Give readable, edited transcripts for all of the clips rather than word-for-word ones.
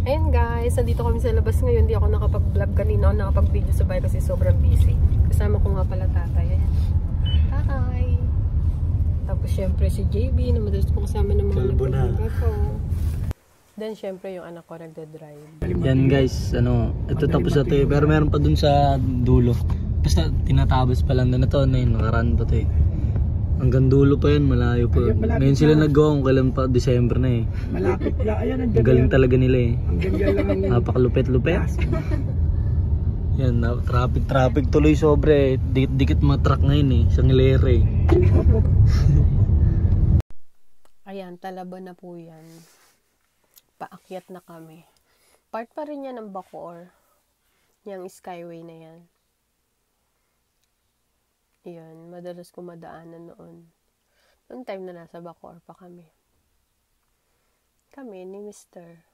Ayan guys, nandito kami sa labas ngayon. Hindi ako nakapag-vlog kanina. Ako nakapag-video sa bahay kasi sobrang busy. Kasama ko nga pala tatay. Ayan. Hi! Tapos syempre si JB na madalas ko kasama ng mga nagpapagod ko. Then syempre yung anak ko nagda-drive. Yan guys, ito tapos na to eh. Pero meron pa dun sa dulo. Basta tinatabas pa lang na ito. Nakaraan pa to eh. Hanggang dulo pa yan, malayo pa. Ngayon sila nag-go, kung kailan pa, December na eh. Malapit na, ayan ang galing talaga nila eh. Ang ganyan lang ang napakalupit-lupit. Yan, traffic tuloy sobre eh. Dikit-dikit mga truck ngayon eh, sa Ngilere eh. Ayan, Talaba na po yan. Paakyat na kami. Part pa rin yan ng Bacoor. Yung Skyway na yan. Yan, madalas ko madaanan noon. Noong time na nasa Bacoor pa kami. Kami ni Mr.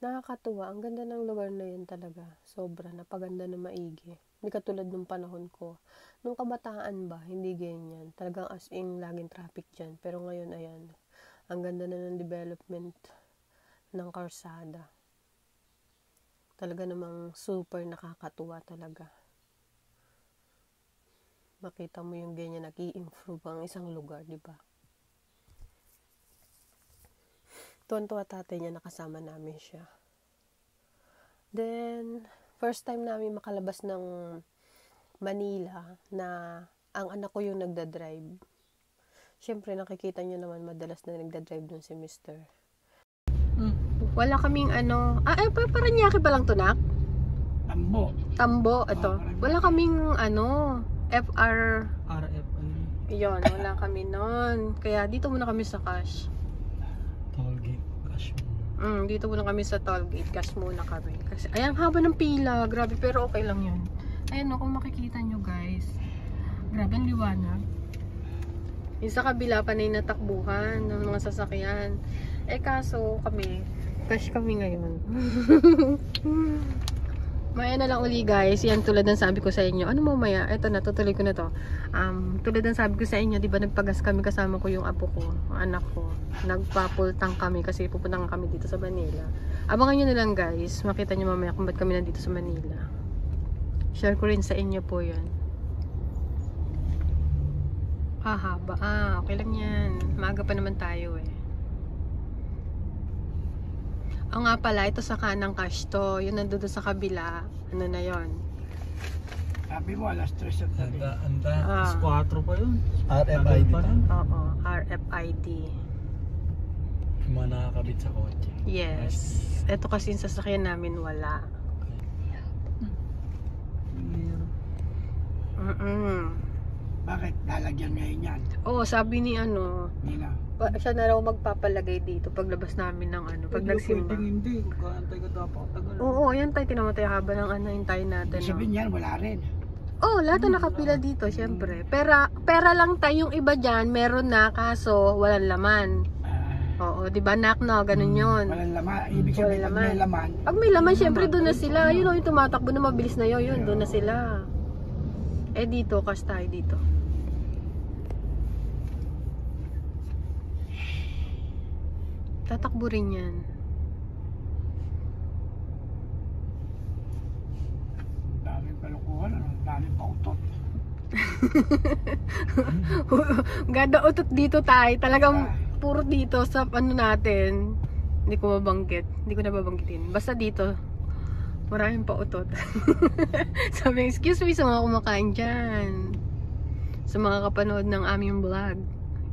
Nakakatuwa. Ang ganda ng lugar na yun talaga. Sobra. Napaganda na maigi. Hindi katulad nung panahon ko. Nung kabataan ba, hindi ganyan. Talagang as in, laging traffic dyan. Pero ngayon, ayan. Ang ganda na ng development ng karsada. Talaga namang super nakakatuwa talaga. Makita mo yung ganyan, nag-i-improve ang isang lugar, di ba? Tuwan-tuwa tatay niya, nakasama namin siya. Then, first time namin makalabas ng Manila na ang anak ko yung nagda-drive. Siyempre, nakikita niyo naman madalas na nagda-drive dun si Mr. Wala kaming Paranaque pa lang to, nak? Tambo, ito. Wala kaming RFI. Yun, wala kami nun. Kaya dito muna kami sa cash. Tollgate, cash. Dito muna kami sa tollgate. Cash muna kami. Kasi, ayan, haba ng pila. Grabe, pero okay lang yun. Ayan kung makikita nyo guys. Grabe, ang liwanag. Yung sa kabila, panay na takbuhan ng mga sasakyan. Kaso kami, cash kami ngayon. Maya na lang uli guys, yan tulad ng sabi ko sa inyo. Ano mo maya? Eto na, tutuloy ko na to. Tulad ng sabi ko sa inyo, di ba nagpagas kami kasama ko yung apo ko, anak ko. Nagpapultang kami kasi pupunta kami dito sa Manila. Abangan nyo na lang guys, makita nyo mamaya kung ba't kami nandito sa Manila. Share ko rin sa inyo po yan. Hahaba. Okay lang yan. Maaga pa naman tayo eh. Nga pala, ito sa kanang cash to. Yun nandun sa kabila. Ano na yon? Sabi mo, alas 3 at tabi. Alas 4 pa yun. RFID pa rin. Oo, RFID. Yung mga nakakabit sa kotse. Yes. Ito kasi yung sasakyan namin wala. Bakit? Lalagyan ngayon yan? Oo, sabi ni Nila. siya na raw magpapalagay dito paglabas namin ng pag nagsimba. Hindi, kaantay ka dapat tagal. Oo, yan tayo tinamatay haba ng hintayin natin. Sabihin yan, wala rin. Oo, lahat na nakapila dito, syempre. Pera lang tayo, yung iba dyan, meron na, kaso walang laman. Oo, di ba nak no? Ganun yun. Walang laman. Ibig sabihin, pag may laman. Pag may laman, syempre doon na sila. Yun yung tumatakbo na mabilis na yun, doon na sila. Dito, cash tayo dito. Tatakbo rin yan. Daming kalukuhan, daming pautot. Ganda utot dito tayo. Talagang puro dito sa natin. Hindi ko mabanggit. Hindi ko na babanggitin. Basta dito, maraming pautot. Sabi, excuse me sa mga kumakain dyan. Sa mga kapanood ng aming vlog.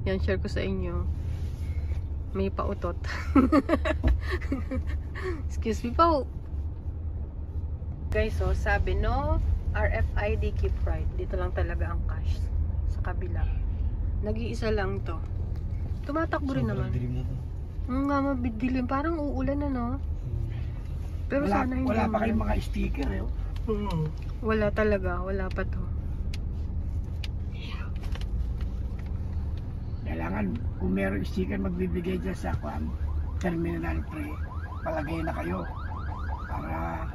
Yan, share ko sa inyo. May pautot. Excuse me po. Guys, sabi no, RFID keep right. Dito lang talaga ang cash. Sa kabila. Nag-iisa lang to. Tumatakbo rin naman. Nga, mabidilim. Parang uulan na, no? Pero sana hindi. Wala pa kayong mga sticker, eh. Wala talaga. Wala pa to. Kailangan, kung meron sticker, magbibigay dyan sa terminal pre. Palagay na kayo. Para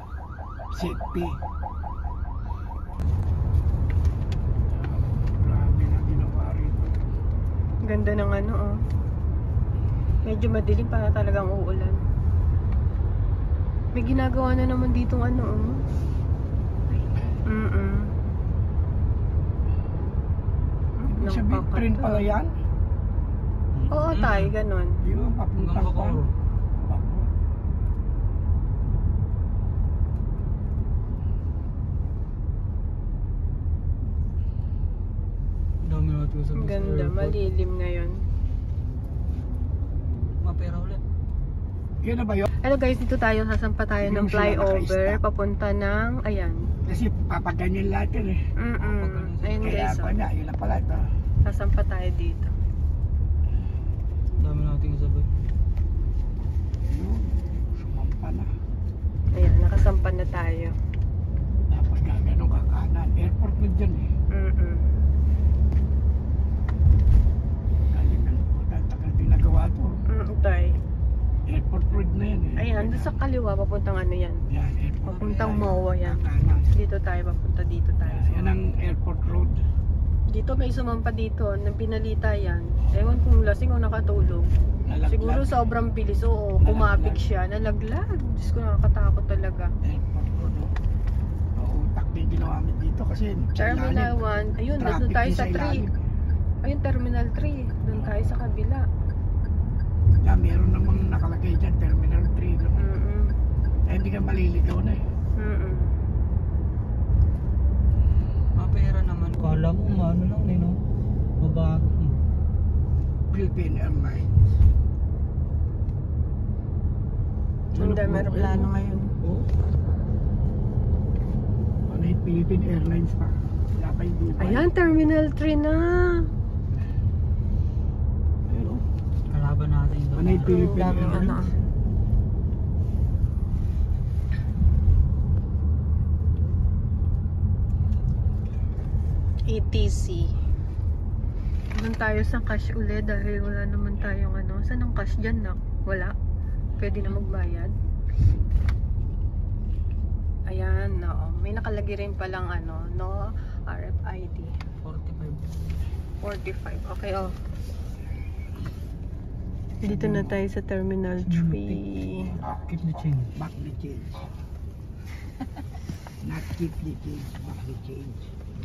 safety. Grabe na ginawa rito. Ganda ng Medyo madilim para talagang uulan. May ginagawa na naman ditong ano, oh. Ibig sabihin, train pala yan. Oo, tayo, ganon. Di ba, papuntang pa. Dami natin sa Ang ganda, malilim ngayon. Mapera ulit. Yun na ba yun? Ano guys, dito tayo, sasampa tayo ng Yung sila flyover, naka-stop. papunta ng, ayan. Kasi papaganyan lahat yun eh. Ayun Kaya guys, pa oh. na, yun na pala ito. Sasampa tayo dito. Dami natin sabay. Yun, sumampa na. Ayan, nakasampa na tayo. Tapos gaganong ka kanan. Airport mo dyan eh. Galing na po, tagal din nagawa to. Tayo. Airport road na yan eh. Ayan, doon sa kaliwa, papuntang ano yan. Yan, airport. Papuntang MOA yan. Kanan. Dito tayo, papunta dito tayo. Yan ang airport road. Dito may sumampa dito, nang pinalita yan. Ewan kung lasing o nakatulog. Nalaglag. Siguro sobrang bilis, oo. Kumapik siya, nalaglag. Diyos ko, nakakatakot talaga. Airport road. Oo, takdi ginawa namin dito kasi sa Terminal ilalim. 1. Ayun, Traffic doon tayo din sa 3. ilalim. Ayun, Terminal 3. Doon tayo sa kabila. Yeah, meron namang nakalagay dyan, Terminal 3. Eh, hindi ka maliligaw na eh. Mapera naman. Kala mo, ano lang din, no? Baba. Philippine Airlines. Ang dami aeroplano ngayon. Oo. Ano yung Philippine Airlines pa? Wala pa yung Dubai. Ayan, Terminal 3 na. Pero, Kalaban natin ito. ano yung Philippine Daming ano. Airlines? ETC. Doon tayo sa cash uli dahil wala naman tayong ano. Saan ang cash dyan na? Wala. Pwede na magbayad. Ayan, no. May nakalagay rin palang ano, no RFID. 45. 45. Okay, oh. Dito na tayo sa Terminal 3. Keep the change. Back the change. Not keep the change, back the change.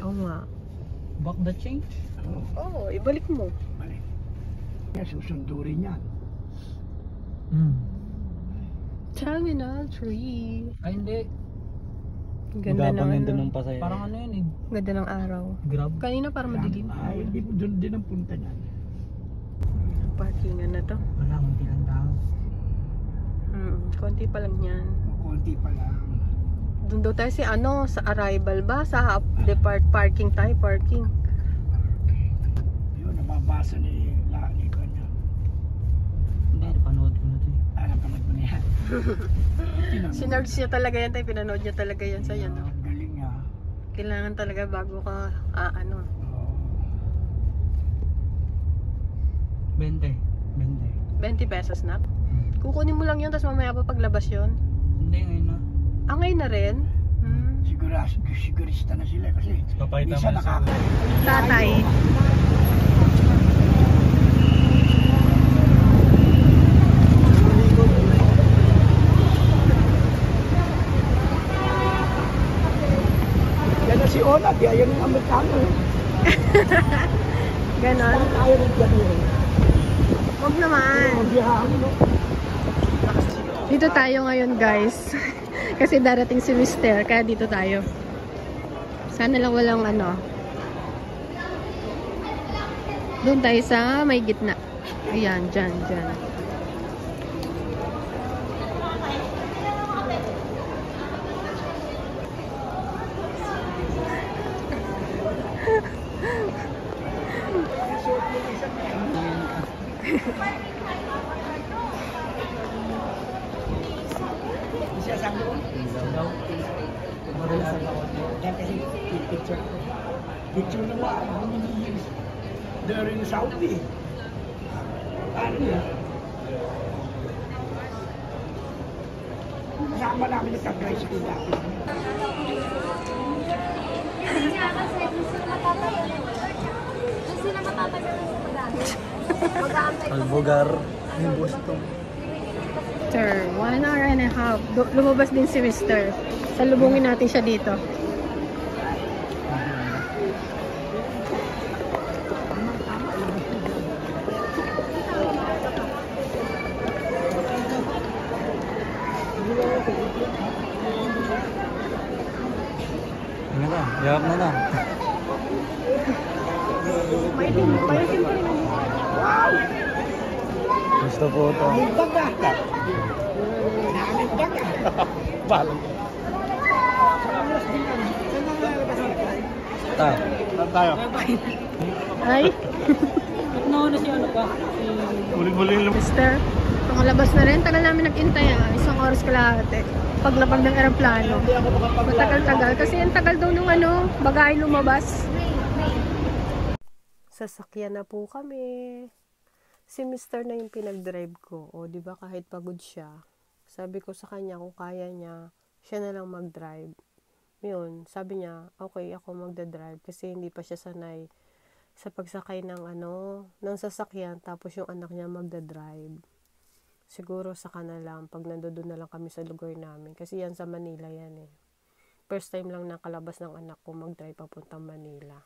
Oo nga. Back the change? Oo, ibalik mo. Balik. Kaya susundo rin yan. Terminal 3. Ay, hindi. Ang ganda ng ano. pasaya. Parang ano yun eh. Ganda ng araw. Grab. Kanina parang madilim. Ay, hindi po doon din ang punta niyan. Parkingan na to. Wala, hindi lang tao. Konti pa lang yan. Konti pa lang. Doon daw tayo sa arrival ba? Sa depart parking tayo, parking. Yun, nababasa ni Lani ko niya. Hindi, napanood ko na ito eh. Napanood mo niya. Sinerge niya talaga yan tayo, pinanood niya talaga yan sa yan. No? Galing niya. Kailangan talaga bago ka, ano. 20. 20 pesos na. Kukunin mo lang yun, tapos mamaya pa paglabas yun. Hindi, ngayon na. Ngayon na rin. Sigurista na sila kasi Papayta minsan mo sa- Tatay. Yan na si Ona, di ayaw ng Amerikano. Ganon. Ayaw ng Japan. Huwag naman. Dito tayo ngayon guys. Kasi darating si Mister, kaya dito tayo. Sana lang walang ano. Doon tayo sa may gitna. Ayan, dyan. Siya sa mo? Yan kasi picture. Picture na ba? They're in Saudi. Ano yan? Kasama namin nagka-tricycle dati. Albogar. Yung boss ito. Mister. 1 hour and a half. Lumabas din si Mister. Salubungin natin siya dito. Ano ka? Yakap na lang. Maitim pa rin. Gusto po ito. Balang. Tayo. Ay. Nauna siya ano pa? Huling-huling Mister, nakalabas na rin. Tagal namin nag-intay 1 oras kalahati. Paglapag ng aeroplano. Matagal-tagal. Kasi ang tagal daw nung bagay lumabas. Sasakyan na po kami. Si Mister na yung pinag-drive ko. O, di ba kahit pagod siya. Sabi ko sa kanya kung kaya niya, siya na lang mag-drive. Yun, sabi niya, okay, ako magda-drive. Kasi hindi pa siya sanay sa pagsakay ng ng sasakyan. Tapos yung anak niya magda-drive. Siguro saka na lang, pag nandoon na lang kami sa lugar namin. Kasi yan sa Manila yan eh. First time lang nakalabas ng anak ko mag-drive papuntang Manila.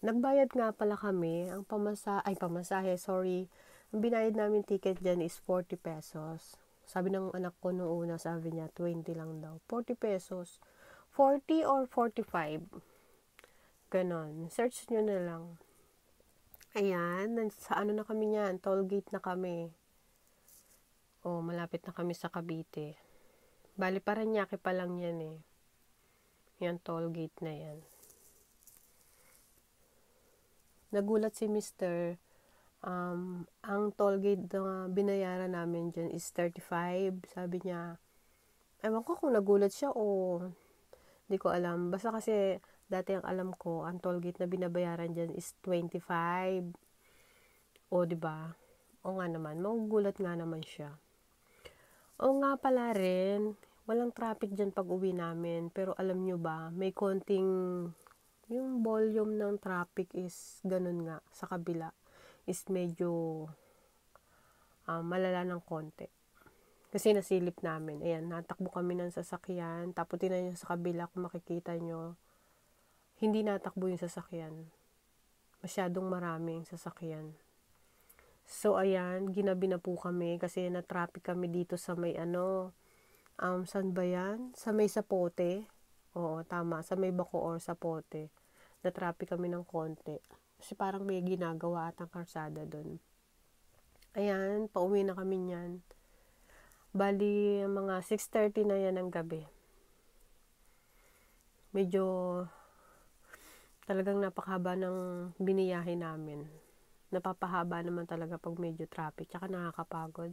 Nagbayad nga pala kami, ang pamasahe, sorry. Ang binayad namin ticket dyan is 40 pesos. Sabi ng anak ko noong una, sabi niya, 20 lang daw. 40 pesos. 40 or 45. Ganon. Search nyo na lang. Ayan, sa na kami niyan, toll gate na kami. Oh, malapit na kami sa Cavite. Bali, Paranaque pa lang yan eh. Yan, toll gate na yan. Nagulat si Mister. Ang toll gate na binayaran namin dyan is 35. Sabi niya, ewan ko kung nagulat siya o hindi ko alam. Basta kasi dati ang alam ko, ang toll gate na binabayaran dyan is 25. O, diba? O nga naman, magugulat nga naman siya. O nga pala rin, walang traffic dyan pag uwi namin. Pero alam nyo ba, may konting, yung volume ng traffic is ganun nga. Sa kabila is medyo malala ng konti. Kasi nasilip namin. Ayan, natakbo kami ng sasakyan. Tapos tinan nyo sa kabila, kung makikita nyo, hindi natakbo yung sasakyan. Masyadong maraming sasakyan. So, ayan, ginabi na po kami kasi na-traffic kami dito sa may saan ba yan? Sa may Sapote. Oo, tama. Sa may Bacoor, Sapote. Na-traffic kami ng konti. Kasi parang may ginagawa at ang karsada doon. Ayan, pauwi na kami niyan. Bali, mga 6:30 na yan ng gabi. Medyo talagang napakahaba ng biniyahe namin. Napapahaba naman talaga pag medyo traffic. Tsaka nakakapagod.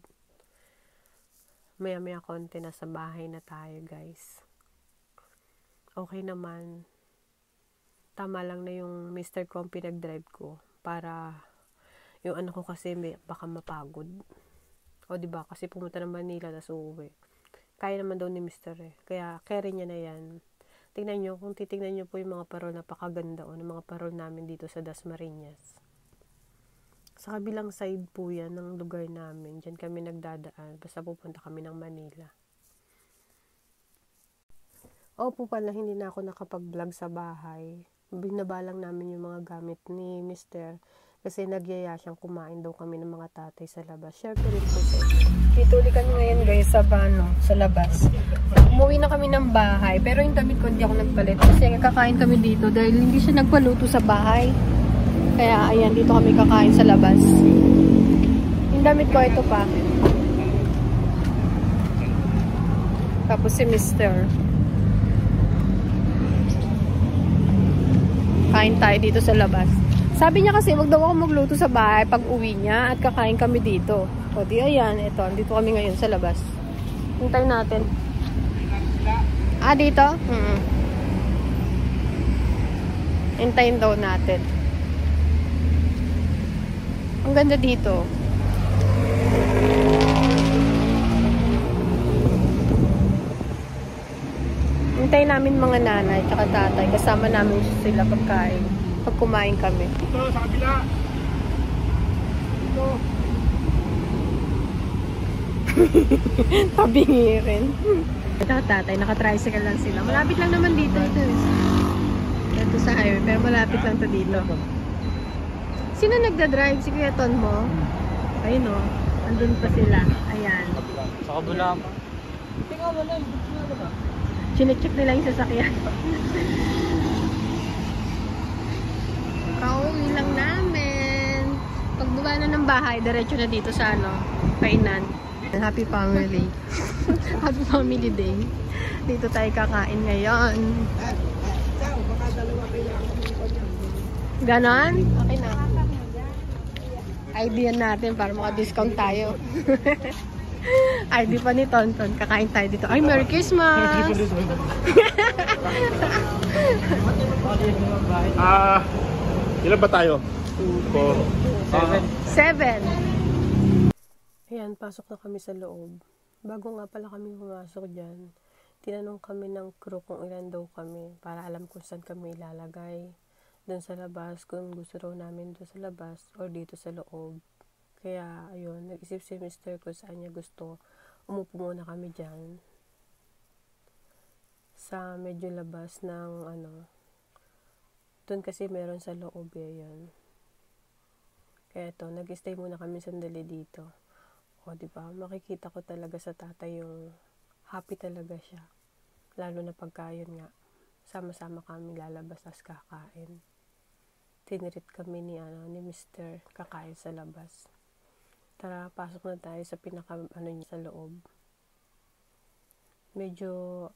Maya-maya konti na sa bahay na tayo, guys. Okay naman. Tama lang na yung Mr. ko ang pinag-drive ko. Para yung anak ko kasi baka mapagod. O diba? Kasi pumunta ng Manila tapos uuwi. Kaya naman daw ni Mr. eh. Kaya carry niya na yan. Tingnan nyo. Kung titingnan nyo po yung mga parol, napakaganda o ng mga parol namin dito sa Dasmariñas. Sa kabilang side po yan ng lugar namin. Diyan kami nagdadaan. Basta pupunta kami ng Manila. Po pala, hindi na ako nakapag-vlog sa bahay. Binaba lang namin yung mga gamit ni Mr. Kasi nagyaya siyang kumain daw kami ng mga tatay sa labas. Share ko rin po sa inyo. Dito ulit kami ngayon guys sa labas. Umuwi na kami ng bahay. Pero yung damit ko hindi ako nagpalit. Kasi kakain kami dito dahil hindi siya nagpaluto sa bahay. Kaya, ayan, dito kami kakain sa labas. Yung damit ko, ito pa. Tapos si Mister. Kain tayo dito sa labas. Sabi niya kasi, wag daw ako magluto sa bahay pag uwi niya at kakain kami dito. O, di ayan, ito. Dito kami ngayon sa labas. Hintayin natin. Dito? Hintayin daw natin. Ang ganda dito. Hintayin namin mga nanay at tatay. Kasama namin sila pagkain. Pag kumain kami. Ito, sa kabila. Ito. Tabingi rin. Ito tatay, naka-tricycle lang sila. Malapit lang naman dito ito. Ito sa highway, pero malapit lang to dito. Sino nagda-drive? Si Kuya Ton mo? Ayun o. Andun pa sila. Ayan. Sa kabula pa. Chinecheck nila yung sasakyan. Kauwi lang namin. Pagbaba na ng bahay, diretso na dito sa Painan. Happy family. Happy family day. Dito tayo kakain ngayon. Ganon? Okay na. ID natin para maka-discount tayo. ID pa ni Tonton. Kakain tayo dito. Ay, Merry Christmas! Ilan ba tayo? 7. Ayan, pasok na kami sa loob. Bago nga pala kami pumasok dyan, tinanong kami ng crew kung ilan daw kami para alam kung saan kami ilalagay. Doon sa labas, kung gusto raw namin doon sa labas or dito sa loob. Kaya, ayun, nag-isip si Mr. kung saan niya gusto. Umupo muna kami dyan. Sa medyo labas ng, doon kasi meron sa loob, yun. Kaya ito, nag-stay muna kami sandali dito. O, diba? Makikita ko talaga sa tatay yung happy talaga siya. Lalo na pagka yun nga, sama-sama kami lalabas as kakain. Tinirit kami ni Mr. kakain sa labas. Tara, pasok na tayo sa niya sa loob. Medyo,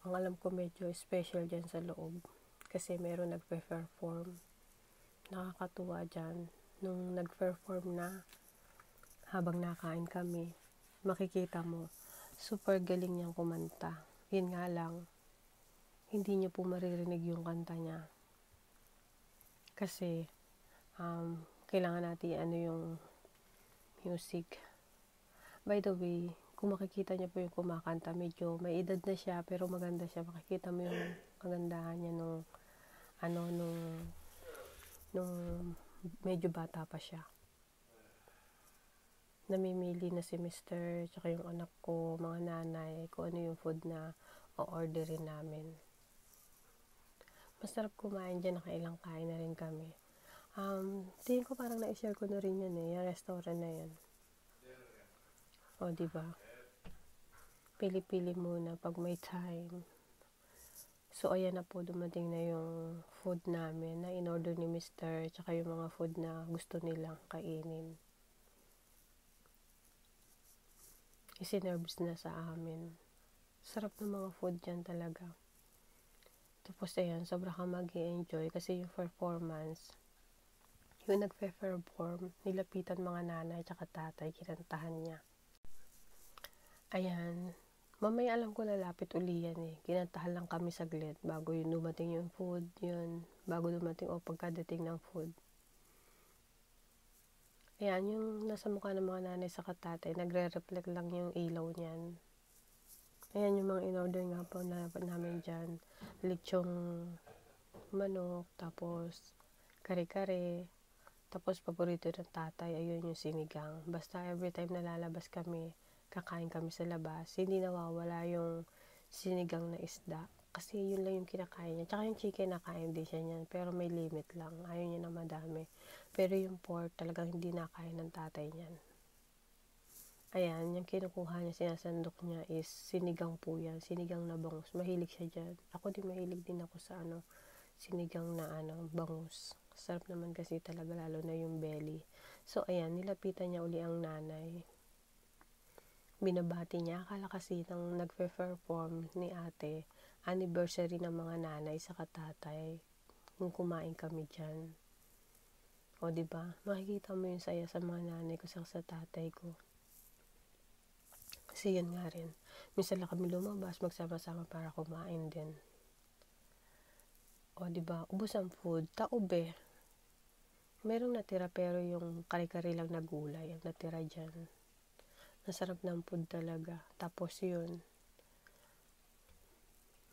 ang alam ko medyo special dyan sa loob. Kasi meron nagpe-perform. Nakakatuwa dyan. Nung nag-perform na, habang nakain kami, makikita mo, super galing niyang kumanta. Yun nga lang, hindi niyo po maririnig yung kanta niya. Kasi, kailangan natin yung music. By the way, kung makikita niyo po yung kumakanta, medyo may edad na siya, pero maganda siya. Makikita mo yung kagandahan niya nung medyo bata pa siya. Namimili na si Mr. tsaka yung anak ko, mga nanay, kung ano yung food na o-orderin namin. Masarap kumain dyan, nakailang kain na rin kami. Tingin ko parang na-share ko na rin yun yung restaurant na yan. O, diba? Pili-pili muna pag may time. So, ayan na po, dumating na yung food namin na in-order ni Mr. Tsaka yung mga food na gusto nilang kainin. Isinervs na sa amin. Sarap ng mga food dyan talaga. Tapos, ayan, sobra kang mag-i-enjoy kasi yung performance, yung nagpe-perform, nilapitan mga nanay tsaka tatay, kinantahan niya. Ayan, mamaya alam ko lalapit uli yan eh. Kinantahan lang kami saglit bago yun dumating yung food, yun, bago dumating o pagkadating ng food. Ayan, yung nasa mukha ng mga nanay sa tatay, nagre-reflect lang yung ilaw niyan. Ayan yung mga in-order nga po namin dyan. Lechong manok, tapos kare-kare, tapos paborito ng tatay, ayun yung sinigang. Basta every time na lalabas kami, kakain kami sa labas, hindi nawawala yung sinigang na isda. Kasi yun lang yung kinakain niya. Tsaka yung chicken, nakain din siya niyan, pero may limit lang. Ayaw niya na madami. Pero yung pork, talagang hindi nakain ng tatay niyan. Ayan, yung kinukuha niya, sinasandok niya is sinigang po yan. Sinigang na bangus. Mahilig siya dyan. Ako din mahilig din ako sa sinigang na bangus. Sarap naman kasi talaga, lalo na yung belly. So, ayan, nilapitan niya uli ang nanay. Binabati niya. Akala kasi nang nagpe-perform ni ate, anniversary ng mga nanay sa katatay. Kung kumain kami dyan. O, diba? Makikita mo yung saya sa mga nanay ko sa tatay ko. Kasi yun nga rin. Minsan lang kami lumabas, magsama-sama para kumain din. O, diba? Ubos ang food. Taob eh. Merong natira pero yung kare-kare lang na gulay ang natira dyan. Nasarap ng food talaga. Tapos yun,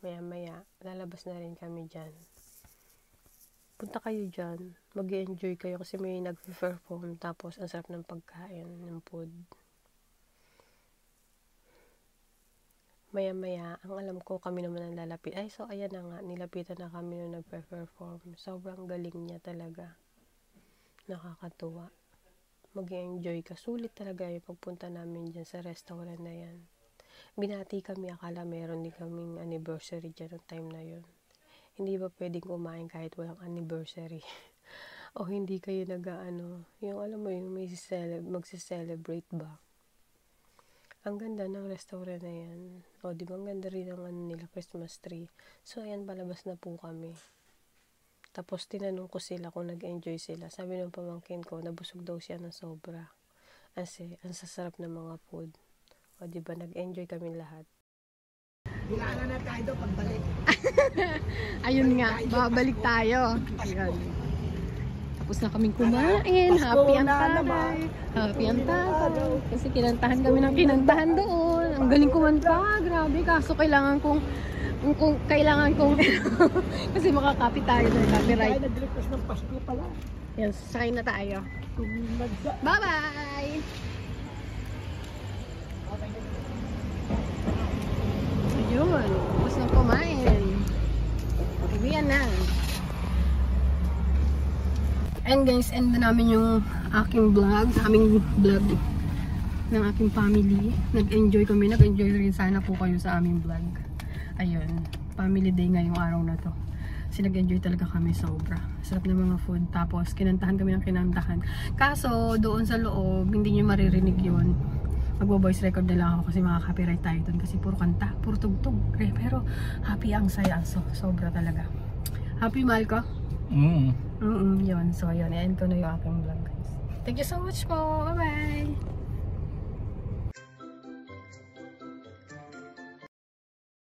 maya-maya, lalabas na rin kami dyan. Punta kayo dyan. Mag-enjoy kayo kasi may nag-perform. Tapos, ang sarap ng pagkain, ng food. Maya-maya, ang alam ko kami naman ang lalapit. Ay, so ayan na nga, nilapitan na kami nung nagpe-perform. Sobrang galing niya talaga. Nakakatuwa. Mag-enjoy ka. Sulit talaga yung pagpunta namin dyan sa restaurant na yan. Binati kami, akala meron din kaming anniversary dyan ng time na yun. Hindi ba pwedeng kumain kahit walang anniversary? O hindi kayo yung alam mo yung magse-celebrate ba? Ang ganda ng restaurant na yan. O, di ba ang ganda rin ng nila, Christmas tree. So, ayan, palabas na po kami. Tapos, tinanong ko sila kung nag-enjoy sila. Sabi ng pamangkin ko, nabusog daw siya ng sobra. Kasi, ang sasarap ng mga food. O, di ba, nag-enjoy kami lahat. Bilala na tayo pagbalik. Ayun nga, babalik tayo. Ayun. Tapos na kaming kumain. Happy ang tatay. Happy ang tatay. Kasi kinantahan kami ng kinantahan doon. Ang galing kumanta. Grabe. Kaso kailangan kong kasi makakapit tayo ng copyright. Tayo nag-request ng Pasko pala. Yes, sakay na tayo. Bye-bye! Ayun. Tapos na kumain. Uwian na. And guys, end na namin yung aming vlog ng aking family. Nag-enjoy kami. Nag-enjoy rin sana po kayo sa aming vlog. Ayun, family day ngayong araw na to. Kasi nag-enjoy talaga kami sobra. Sarap ng mga food. Tapos, kinantahan kami ng kinantahan. Kaso, doon sa loob, hindi nyo maririnig yun. Magbo-voice record na lang ako kasi makaka-copyright tayo doon. Kasi puro kanta, puro tugtog. Pero, happy ang saya. So, sobra talaga. Happy, mahal ka? Yun. So, yun. I-end ko na yung aking vlog, guys. Thank you so much po. Bye-bye!